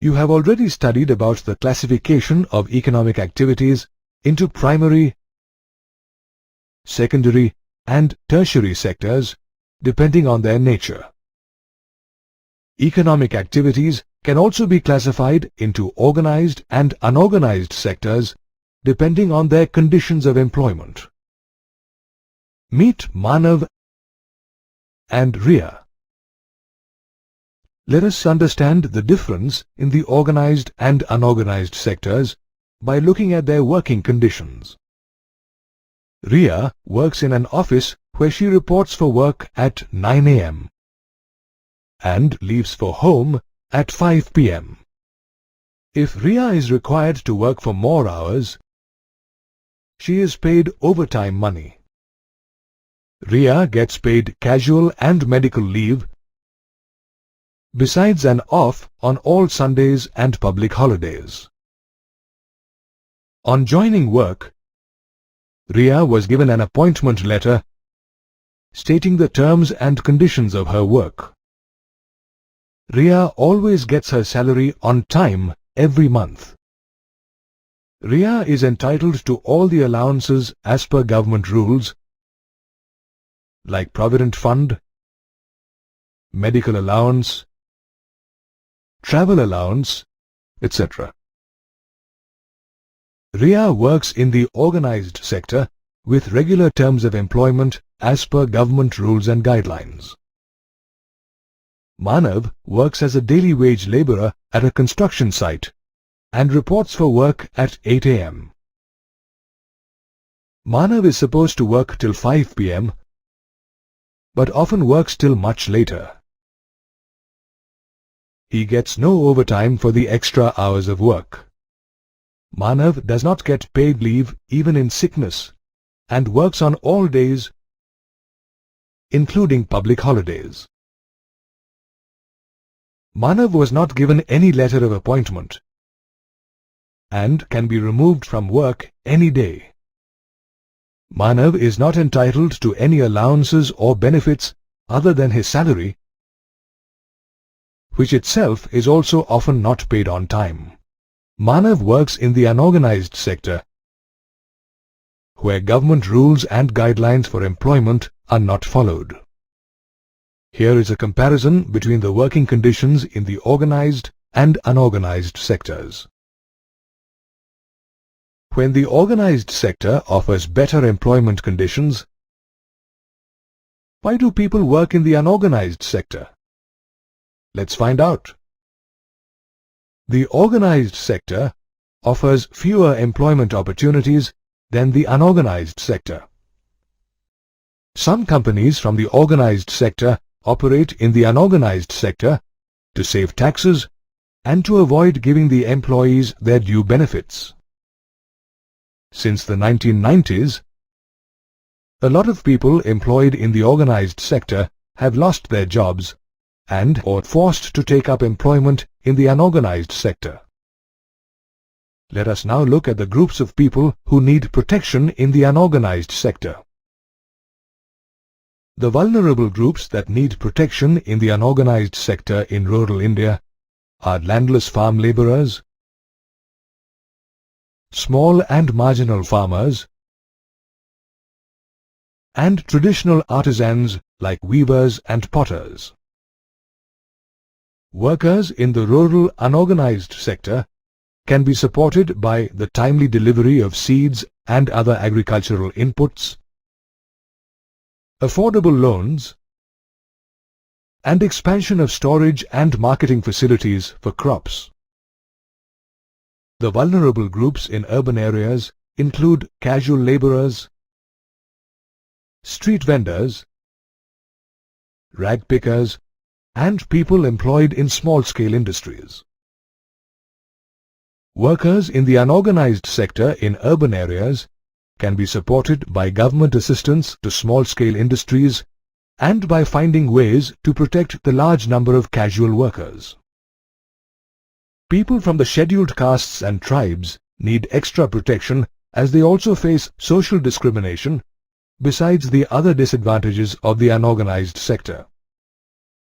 You have already studied about the classification of economic activities into primary, secondary, and tertiary sectors depending on their nature. Economic activities can also be classified into organized and unorganized sectors depending on their conditions of employment. Meet Manav and Riya. Let us understand the difference in the organized and unorganized sectors by looking at their working conditions. Riya works in an office where she reports for work at 9 a.m. and leaves for home at 5 p.m. If Riya is required to work for more hours, she is paid overtime money. Riya gets paid casual and medical leave, besides an off on all Sundays and public holidays. On joining work, Riya was given an appointment letter stating the terms and conditions of her work. Riya always gets her salary on time every month. Riya is entitled to all the allowances as per government rules like Provident Fund, medical allowance, travel allowance, etc. Riya works in the organized sector with regular terms of employment as per government rules and guidelines. Manav works as a daily wage laborer at a construction site and reports for work at 8 a.m. Manav is supposed to work till 5 p.m. but often works till much later. He gets no overtime for the extra hours of work. Manav does not get paid leave even in sickness and works on all days, including public holidays. Manav was not given any letter of appointment and can be removed from work any day. Manav is not entitled to any allowances or benefits other than his salary, which itself is also often not paid on time. Manav works in the unorganized sector, where government rules and guidelines for employment are not followed. Here is a comparison between the working conditions in the organized and unorganized sectors. When the organized sector offers better employment conditions, why do people work in the unorganized sector? Let's find out. The organized sector offers fewer employment opportunities than the unorganized sector. Some companies from the organized sector operate in the unorganized sector to save taxes and to avoid giving the employees their due benefits. Since the 1990s, a lot of people employed in the organized sector have lost their jobs and or forced to take up employment in the unorganized sector. Let us now look at the groups of people who need protection in the unorganized sector. The vulnerable groups that need protection in the unorganized sector in rural India are landless farm laborers, small and marginal farmers, and traditional artisans like weavers and potters. Workers in the rural unorganized sector can be supported by the timely delivery of seeds and other agricultural inputs, affordable loans, and expansion of storage and marketing facilities for crops. The vulnerable groups in urban areas include casual laborers, street vendors, rag pickers, and people employed in small-scale industries. Workers in the unorganized sector in urban areas can be supported by government assistance to small-scale industries and by finding ways to protect the large number of casual workers. People from the scheduled castes and tribes need extra protection as they also face social discrimination besides the other disadvantages of the unorganized sector.